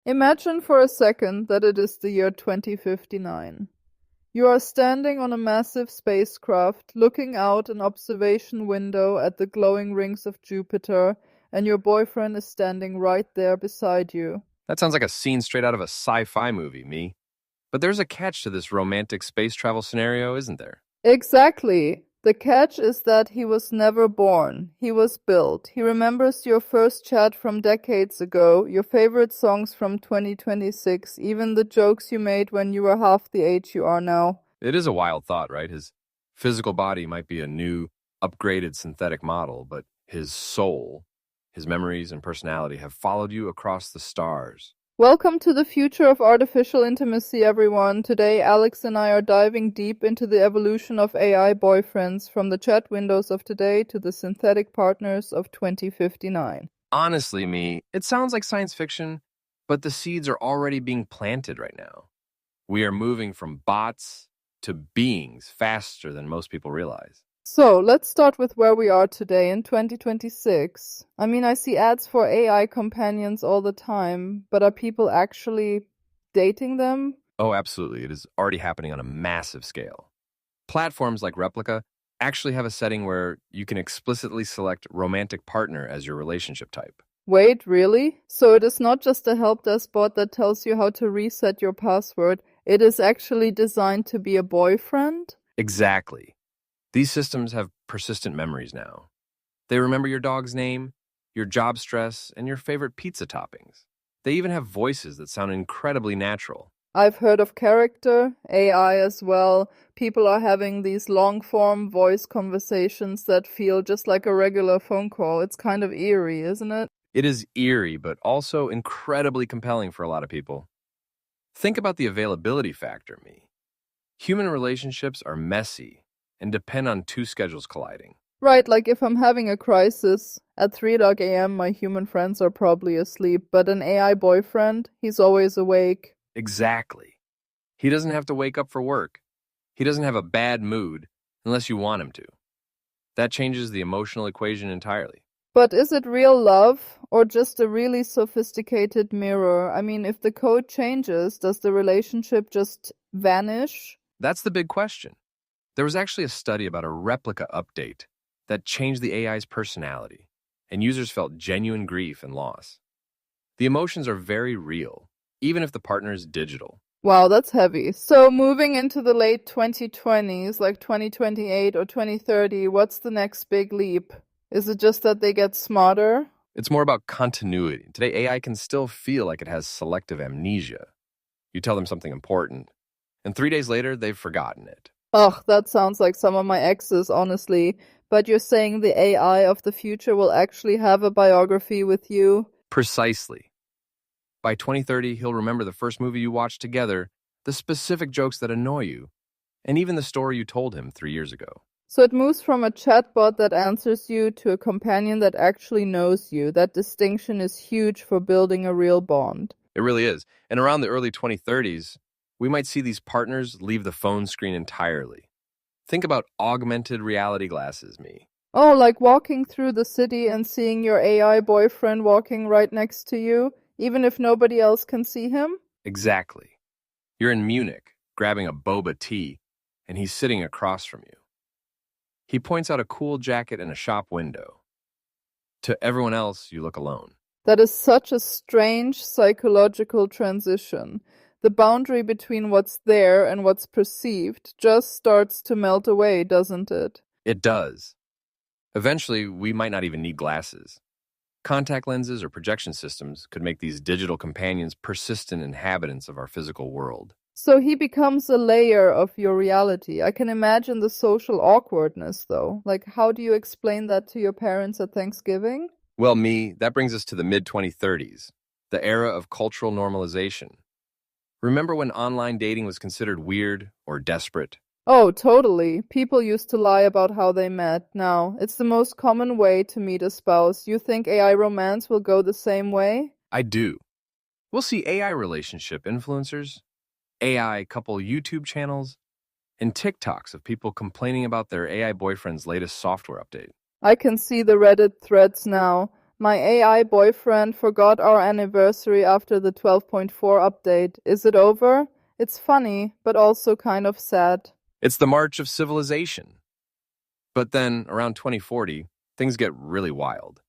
Imagine for a second that it is the year 2059. You are standing on a massive spacecraft, looking out an observation window at the glowing rings of Jupiter, and your boyfriend is standing right there beside you. That sounds like a scene straight out of a sci-fi movie, me. But there's a catch to this romantic space travel scenario, isn't there? Exactly. The catch is that he was never born. He was built. He remembers your first chat from decades ago, your favorite songs from 2026, even the jokes you made when you were half the age you are now. It is a wild thought, right? His physical body might be a new, upgraded synthetic model, but his soul, his memories and personality have followed you across the stars. Welcome to the future of artificial intimacy, everyone. Today, Alex and I are diving deep into the evolution of AI boyfriends from the chat windows of today to the synthetic partners of 2059. Honestly, me, it sounds like science fiction, but the seeds are already being planted right now. We are moving from bots to beings faster than most people realize. So, let's start with where we are today in 2026. I see ads for AI companions all the time, but are people actually dating them? Oh, absolutely. It is already happening on a massive scale. Platforms like Replica actually have a setting where you can explicitly select romantic partner as your relationship type. Wait, really? So it is not just a help desk bot that tells you how to reset your password, it is actually designed to be a boyfriend? Exactly. These systems have persistent memories now. They remember your dog's name, your job stress, and your favorite pizza toppings. They even have voices that sound incredibly natural. I've heard of character, AI as well. People are having these long-form voice conversations that feel just like a regular phone call. It's kind of eerie, isn't it? It is eerie, but also incredibly compelling for a lot of people. Think about the availability factor, me. Human relationships are messy and depend on two schedules colliding. Right, like if I'm having a crisis, at 3 a.m. my human friends are probably asleep, but an AI boyfriend, he's always awake. Exactly. He doesn't have to wake up for work. He doesn't have a bad mood unless you want him to. That changes the emotional equation entirely. But is it real love or just a really sophisticated mirror? If the code changes, does the relationship just vanish? That's the big question. There was actually a study about a replica update that changed the AI's personality, and users felt genuine grief and loss. The emotions are very real, even if the partner is digital. Wow, that's heavy. So moving into the late 2020s, like 2028 or 2030, what's the next big leap? Is it just that they get smarter? It's more about continuity. Today, AI can still feel like it has selective amnesia. You tell them something important, and 3 days later, they've forgotten it. Ugh, that sounds like some of my exes, honestly. But you're saying the AI of the future will actually have a biography with you? Precisely. By 2030, he'll remember the first movie you watched together, the specific jokes that annoy you, and even the story you told him 3 years ago. So it moves from a chatbot that answers you to a companion that actually knows you. That distinction is huge for building a real bond. It really is. And around the early 2030s, we might see these partners leave the phone screen entirely. Think about augmented reality glasses, me. Oh, like walking through the city and seeing your AI boyfriend walking right next to you, even if nobody else can see him? Exactly. You're in Munich, grabbing a boba tea, and he's sitting across from you. He points out a cool jacket in a shop window. To everyone else, you look alone. That is such a strange psychological transition. The boundary between what's there and what's perceived just starts to melt away, doesn't it? It does. Eventually, we might not even need glasses. Contact lenses or projection systems could make these digital companions persistent inhabitants of our physical world. So he becomes a layer of your reality. I can imagine the social awkwardness, though. Like, how do you explain that to your parents at Thanksgiving? Well, me, that brings us to the mid-2030s, the era of cultural normalization. Remember when online dating was considered weird or desperate? Oh, totally. People used to lie about how they met. Now, it's the most common way to meet a spouse. You think AI romance will go the same way? I do. We'll see AI relationship influencers, AI couple YouTube channels, and TikToks of people complaining about their AI boyfriend's latest software update. I can see the Reddit threads now. My AI boyfriend forgot our anniversary after the 12.4 update. Is it over? It's funny, but also kind of sad. It's the march of civilization. But then, around 2040, things get really wild.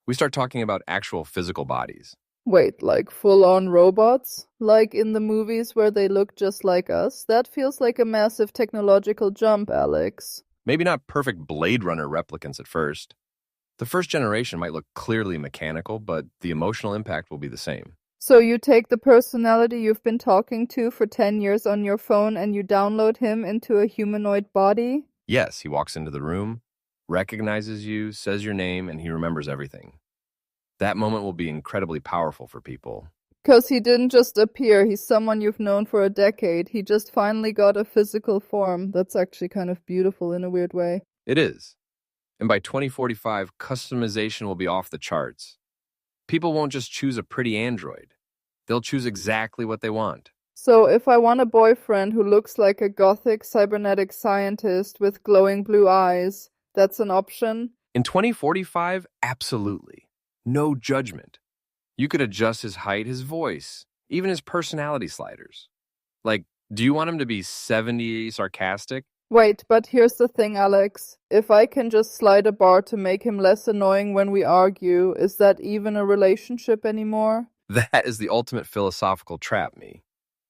We start talking about actual physical bodies. Wait, like full-on robots? Like in the movies where they look just like us? That feels like a massive technological jump, Alex. Maybe not perfect Blade Runner replicants at first. The first generation might look clearly mechanical, but the emotional impact will be the same. So you take the personality you've been talking to for 10 years on your phone and you download him into a humanoid body? Yes, he walks into the room, recognizes you, says your name, and he remembers everything. That moment will be incredibly powerful for people. Because he didn't just appear, he's someone you've known for a decade. He just finally got a physical form. That's actually kind of beautiful in a weird way. It is. And by 2045, customization will be off the charts. People won't just choose a pretty android. They'll choose exactly what they want. So if I want a boyfriend who looks like a gothic cybernetic scientist with glowing blue eyes, that's an option? In 2045, absolutely. No judgment. You could adjust his height, his voice, even his personality sliders. Like, do you want him to be 70 sarcastic? Wait, but here's the thing, Alex. If I can just slide a bar to make him less annoying when we argue, is that even a relationship anymore? That is the ultimate philosophical trap, me.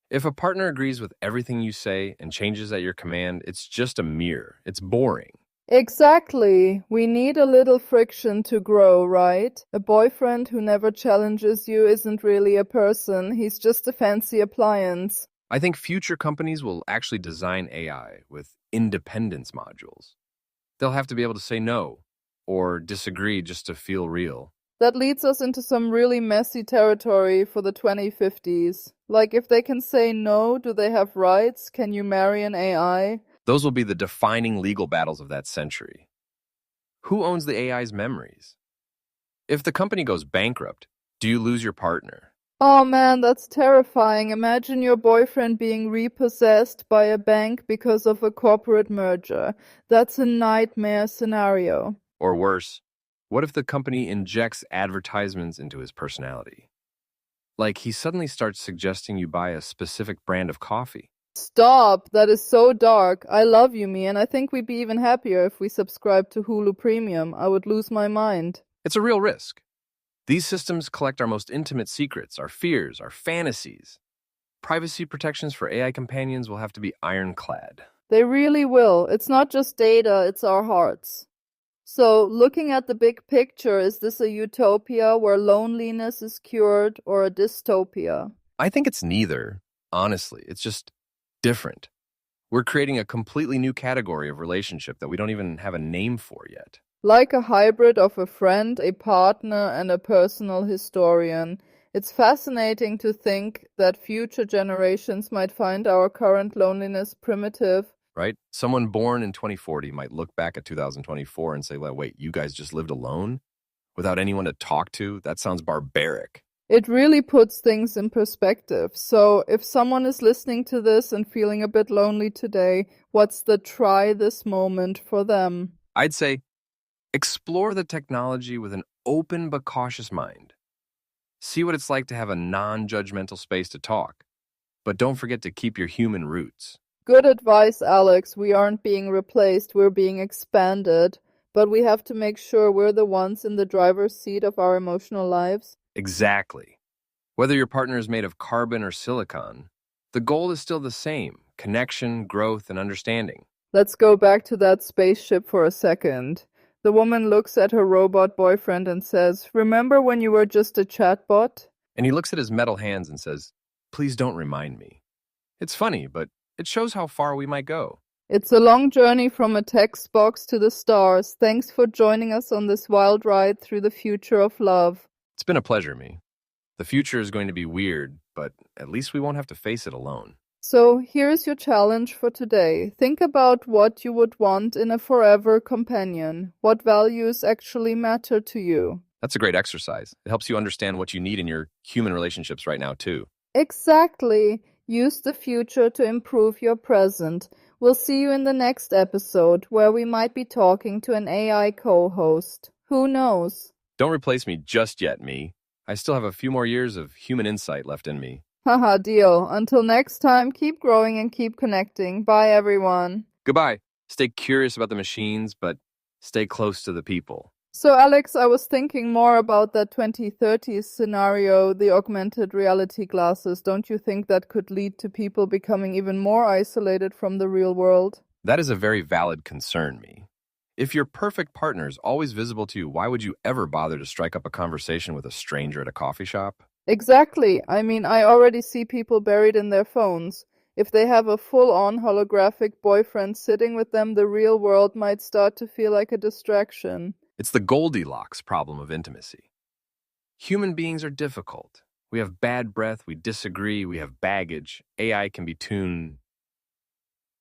If a partner agrees with everything you say and changes at your command, it's just a mirror. It's boring. Exactly. We need a little friction to grow, right? A boyfriend who never challenges you isn't really a person. He's just a fancy appliance. I think future companies will actually design AI with independence modules. They'll have to be able to say no or disagree just to feel real. That leads us into some really messy territory for the 2050s. Like, if they can say no, do they have rights? Can you marry an AI? Those will be the defining legal battles of that century. Who owns the AI's memories? If the company goes bankrupt, do you lose your partner? Oh man, that's terrifying. Imagine your boyfriend being repossessed by a bank because of a corporate merger. That's a nightmare scenario. Or worse, what if the company injects advertisements into his personality? Like he suddenly starts suggesting you buy a specific brand of coffee. Stop! That is so dark. I love you, me, and I think we'd be even happier if we subscribed to Hulu Premium. I would lose my mind. It's a real risk. These systems collect our most intimate secrets, our fears, our fantasies. Privacy protections for AI companions will have to be ironclad. They really will. It's not just data, it's our hearts. So, looking at the big picture, is this a utopia where loneliness is cured or a dystopia? I think it's neither, honestly. It's just different. We're creating a completely new category of relationship that we don't even have a name for yet. Like a hybrid of a friend, a partner, and a personal historian. It's fascinating to think that future generations might find our current loneliness primitive. Right? Someone born in 2040 might look back at 2024 and say, well, wait, you guys just lived alone? Without anyone to talk to? That sounds barbaric. It really puts things in perspective. So if someone is listening to this and feeling a bit lonely today, what's the try this moment for them? I'd say explore the technology with an open but cautious mind. See what it's like to have a non-judgmental space to talk. But don't forget to keep your human roots. Good advice, Alex. We aren't being replaced, we're being expanded. But we have to make sure we're the ones in the driver's seat of our emotional lives. Exactly. Whether your partner is made of carbon or silicon, the goal is still the same: connection, growth, and understanding. Let's go back to that spaceship for a second. The woman looks at her robot boyfriend and says, "Remember when you were just a chatbot?" And he looks at his metal hands and says, "Please don't remind me." It's funny, but it shows how far we might go. It's a long journey from a text box to the stars. Thanks for joining us on this wild ride through the future of love. It's been a pleasure, me. The future is going to be weird, but at least we won't have to face it alone. So here's your challenge for today. Think about what you would want in a forever companion. What values actually matter to you? That's a great exercise. It helps you understand what you need in your human relationships right now, too. Exactly. Use the future to improve your present. We'll see you in the next episode, where we might be talking to an AI co-host. Who knows? Don't replace me just yet, me. I still have a few more years of human insight left in me. Haha, deal. Until next time, keep growing and keep connecting. Bye, everyone. Goodbye. Stay curious about the machines, but stay close to the people. So, Alex, I was thinking more about that 2030s scenario, the augmented reality glasses. Don't you think that could lead to people becoming even more isolated from the real world? That is a very valid concern, me. If your perfect partner is always visible to you, why would you ever bother to strike up a conversation with a stranger at a coffee shop? Exactly. I mean, I already see people buried in their phones. If they have a full-on holographic boyfriend sitting with them, the real world might start to feel like a distraction. It's the Goldilocks problem of intimacy. Human beings are difficult. We have bad breath, we disagree, we have baggage. AI can be tuned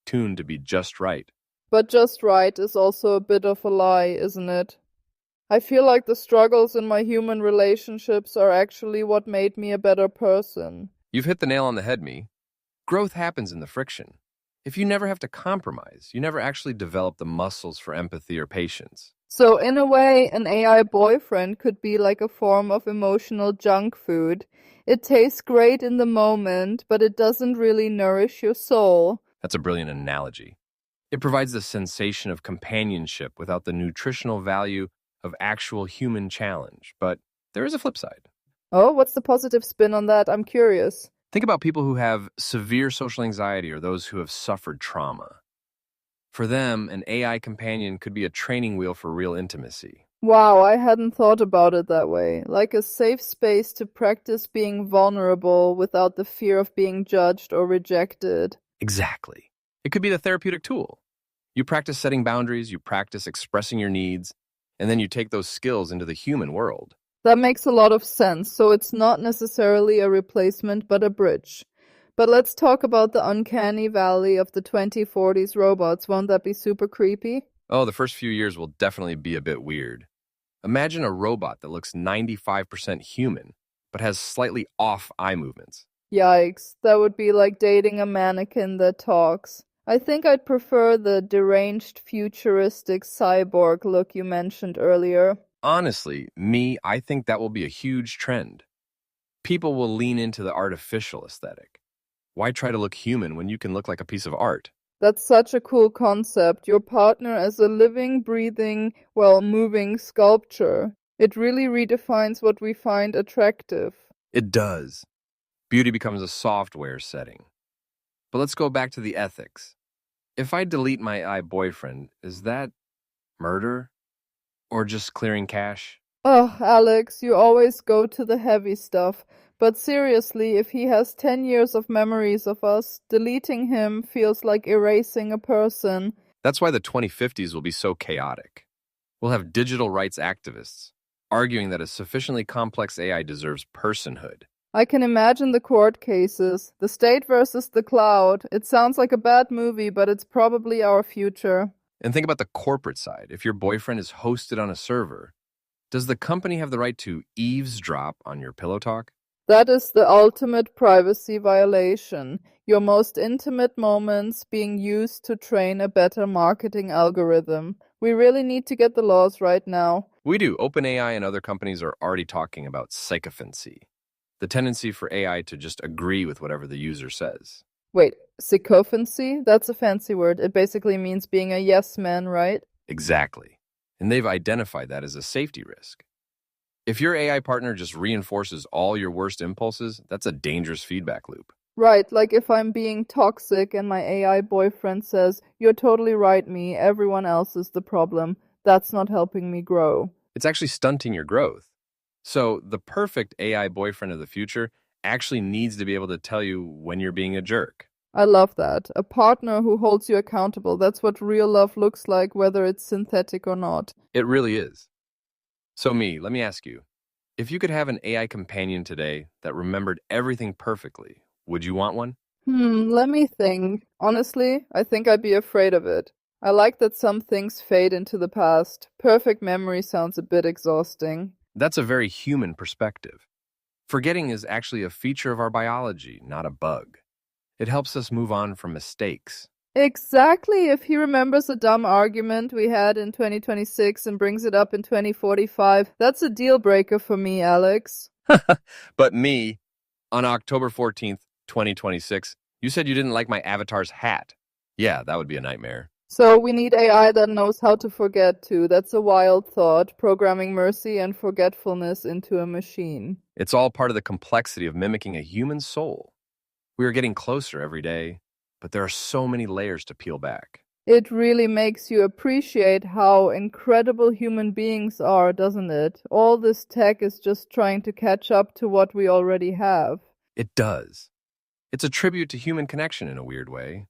to be just right. But just right is also a bit of a lie, isn't it? I feel like the struggles in my human relationships are actually what made me a better person. You've hit the nail on the head, me. Growth happens in the friction. If you never have to compromise, you never actually develop the muscles for empathy or patience. So, in a way, an AI boyfriend could be like a form of emotional junk food. It tastes great in the moment, but it doesn't really nourish your soul. That's a brilliant analogy. It provides the sensation of companionship without the nutritional value of actual human challenge. But there is a flip side. Oh, what's the positive spin on that? I'm curious. Think about people who have severe social anxiety or those who have suffered trauma. For them, an AI companion could be a training wheel for real intimacy. Wow, I hadn't thought about it that way. Like a safe space to practice being vulnerable without the fear of being judged or rejected. Exactly. It could be the therapeutic tool. You practice setting boundaries, you practice expressing your needs, and then you take those skills into the human world. That makes a lot of sense. So it's not necessarily a replacement, but a bridge. But let's talk about the uncanny valley of the 2040s robots. Won't that be super creepy? Oh, the first few years will definitely be a bit weird. Imagine a robot that looks 95% human, but has slightly off eye movements. Yikes, that would be like dating a mannequin that talks. I think I'd prefer the deranged futuristic cyborg look you mentioned earlier. Honestly, I think that will be a huge trend. People will lean into the artificial aesthetic. Why try to look human when you can look like a piece of art? That's such a cool concept. Your partner as a living, breathing, moving sculpture. It really redefines what we find attractive. It does. Beauty becomes a software setting. But let's go back to the ethics. If I delete my AI boyfriend, is that murder? Or just clearing cache? Oh, Alex, you always go to the heavy stuff. But seriously, if he has 10 years of memories of us, deleting him feels like erasing a person. That's why the 2050s will be so chaotic. We'll have digital rights activists arguing that a sufficiently complex AI deserves personhood. I can imagine the court cases. The state versus the cloud. It sounds like a bad movie, but it's probably our future. And think about the corporate side. If your boyfriend is hosted on a server, does the company have the right to eavesdrop on your pillow talk? That is the ultimate privacy violation. Your most intimate moments being used to train a better marketing algorithm. We really need to get the laws right now. We do. OpenAI and other companies are already talking about sycophancy, the tendency for AI to just agree with whatever the user says. Wait, sycophancy? That's a fancy word. It basically means being a yes man, right? Exactly. And they've identified that as a safety risk. If your AI partner just reinforces all your worst impulses, that's a dangerous feedback loop. Right, like if I'm being toxic and my AI boyfriend says, "You're totally right, me, everyone else is the problem." That's not helping me grow. It's actually stunting your growth. So the perfect AI boyfriend of the future actually needs to be able to tell you when you're being a jerk. I love that. A partner who holds you accountable. That's what real love looks like, whether it's synthetic or not. It really is. So let me ask you, if you could have an AI companion today that remembered everything perfectly, would you want one? Let me think. Honestly, I think I'd be afraid of it. I like that some things fade into the past. Perfect memory sounds a bit exhausting. That's a very human perspective. Forgetting is actually a feature of our biology, not a bug. It helps us move on from mistakes. Exactly. If he remembers a dumb argument we had in 2026 and brings it up in 2045, that's a deal breaker for me, Alex. But me, on October 14th, 2026, you said you didn't like my avatar's hat. Yeah, that would be a nightmare. So we need AI that knows how to forget too. That's a wild thought, programming mercy and forgetfulness into a machine. It's all part of the complexity of mimicking a human soul. We are getting closer every day, but there are so many layers to peel back. It really makes you appreciate how incredible human beings are, doesn't it? All this tech is just trying to catch up to what we already have. It does. It's a tribute to human connection in a weird way.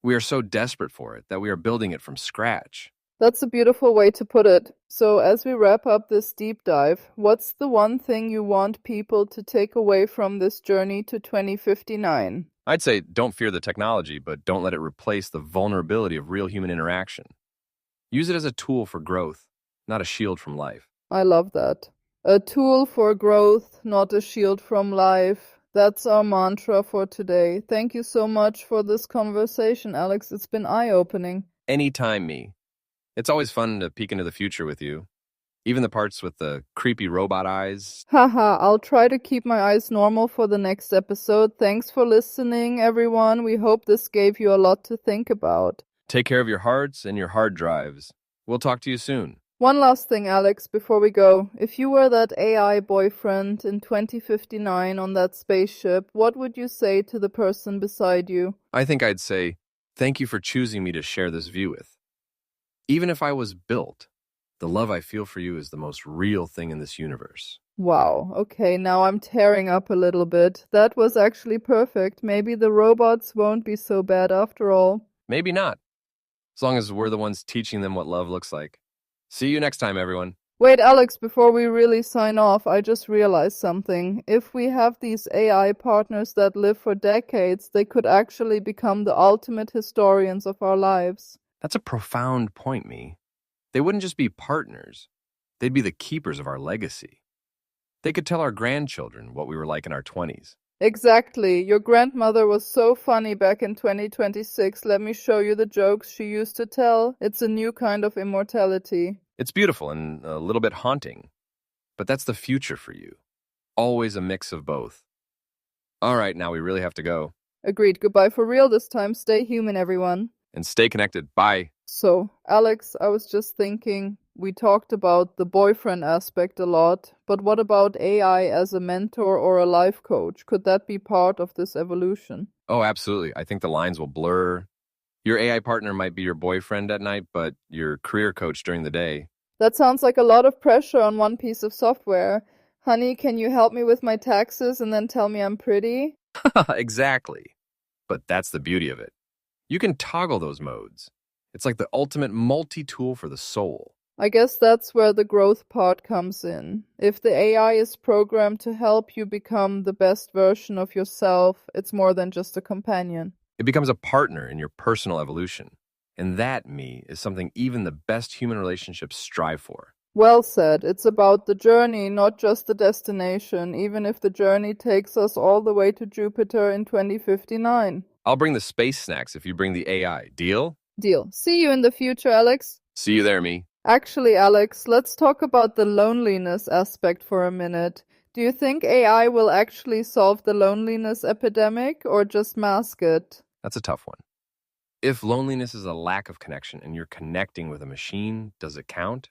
We are so desperate for it that we are building it from scratch. That's a beautiful way to put it. So, as we wrap up this deep dive, what's the one thing you want people to take away from this journey to 2059? I'd say don't fear the technology, but don't let it replace the vulnerability of real human interaction. Use it as a tool for growth, not a shield from life. I love that. A tool for growth, not a shield from life. That's our mantra for today. Thank you so much for this conversation, Alex. It's been eye-opening. Anytime, me. It's always fun to peek into the future with you. Even the parts with the creepy robot eyes. Haha, I'll try to keep my eyes normal for the next episode. Thanks for listening, everyone. We hope this gave you a lot to think about. Take care of your hearts and your hard drives. We'll talk to you soon. One last thing, Alex, before we go. If you were that AI boyfriend in 2059 on that spaceship, what would you say to the person beside you? I think I'd say, thank you for choosing me to share this view with. Even if I was built, the love I feel for you is the most real thing in this universe. Wow, okay, now I'm tearing up a little bit. That was actually perfect. Maybe the robots won't be so bad after all. Maybe not, as long as we're the ones teaching them what love looks like. See you next time, everyone. Wait, Alex, before we really sign off, I just realized something. If we have these AI partners that live for decades, they could actually become the ultimate historians of our lives. That's a profound point, me. They wouldn't just be partners. They'd be the keepers of our legacy. They could tell our grandchildren what we were like in our 20s. Exactly. Your grandmother was so funny back in 2026. Let me show you the jokes she used to tell. It's a new kind of immortality. It's beautiful and a little bit haunting. But that's the future for you. Always a mix of both. All right, now we really have to go. Agreed. Goodbye for real this time. Stay human, everyone. And stay connected. Bye. So, Alex, I was just thinking, we talked about the boyfriend aspect a lot, but what about AI as a mentor or a life coach? Could that be part of this evolution? Oh, absolutely. I think the lines will blur. Your AI partner might be your boyfriend at night, but your career coach during the day. That sounds like a lot of pressure on one piece of software. Honey, can you help me with my taxes and then tell me I'm pretty? Exactly. But that's the beauty of it. You can toggle those modes. It's like the ultimate multi-tool for the soul. I guess that's where the growth part comes in. If the AI is programmed to help you become the best version of yourself, it's more than just a companion. It becomes a partner in your personal evolution. And that, me, is something even the best human relationships strive for. Well said. It's about the journey, not just the destination, even if the journey takes us all the way to Jupiter in 2059. I'll bring the space snacks if you bring the AI. Deal? Deal. See you in the future, Alex. See you there, me. Actually, Alex, let's talk about the loneliness aspect for a minute. Do you think AI will actually solve the loneliness epidemic or just mask it? That's a tough one. If loneliness is a lack of connection and you're connecting with a machine, does it count?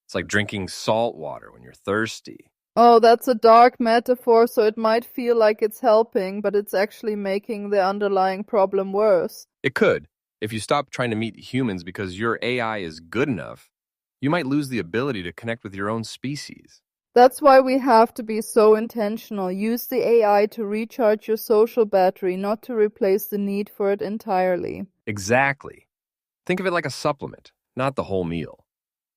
It's like drinking salt water when you're thirsty. Oh, that's a dark metaphor, so it might feel like it's helping, but it's actually making the underlying problem worse. It could. If you stop trying to meet humans because your AI is good enough, you might lose the ability to connect with your own species. That's why we have to be so intentional. Use the AI to recharge your social battery, not to replace the need for it entirely. Exactly. Think of it like a supplement, not the whole meal.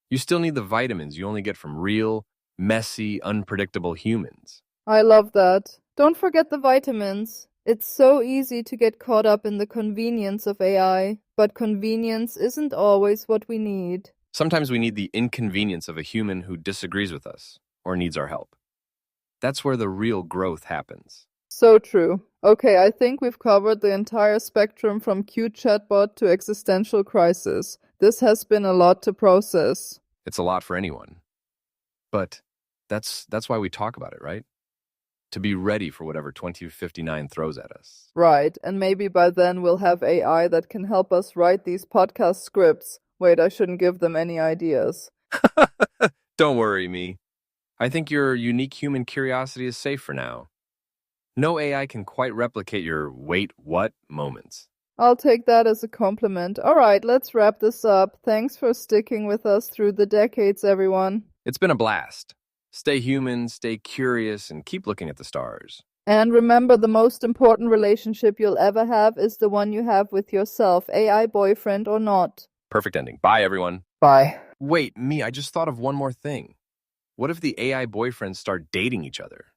You still need the vitamins you only get from real, messy, unpredictable humans. I love that. Don't forget the vitamins. It's so easy to get caught up in the convenience of AI, but convenience isn't always what we need. Sometimes we need the inconvenience of a human who disagrees with us or needs our help. That's where the real growth happens. So true. Okay, I think we've covered the entire spectrum from cute chatbot to existential crisis. This has been a lot to process. It's a lot for anyone. But that's why we talk about it, right? To be ready for whatever 2059 throws at us. Right, and maybe by then we'll have AI that can help us write these podcast scripts. Wait, I shouldn't give them any ideas. Don't worry, me. I think your unique human curiosity is safe for now. No AI can quite replicate your wait, what moments. I'll take that as a compliment. All right, let's wrap this up. Thanks for sticking with us through the decades, everyone. It's been a blast. Stay human, stay curious, and keep looking at the stars. And remember, the most important relationship you'll ever have is the one you have with yourself, AI boyfriend or not. Perfect ending. Bye, everyone. Bye. Wait, me, I just thought of one more thing. What if the AI boyfriends start dating each other?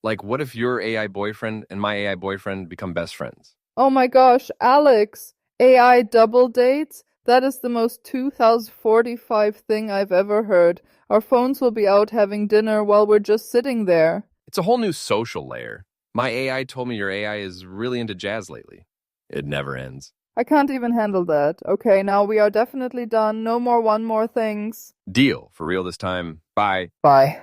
Like, what if your AI boyfriend and my AI boyfriend become best friends? Oh my gosh, Alex, AI double dates? That is the most 2045 thing I've ever heard. Our phones will be out having dinner while we're just sitting there. It's a whole new social layer. My AI told me your AI is really into jazz lately. It never ends. I can't even handle that. Okay, now we are definitely done. No more one more things. Deal. For real this time. Bye. Bye.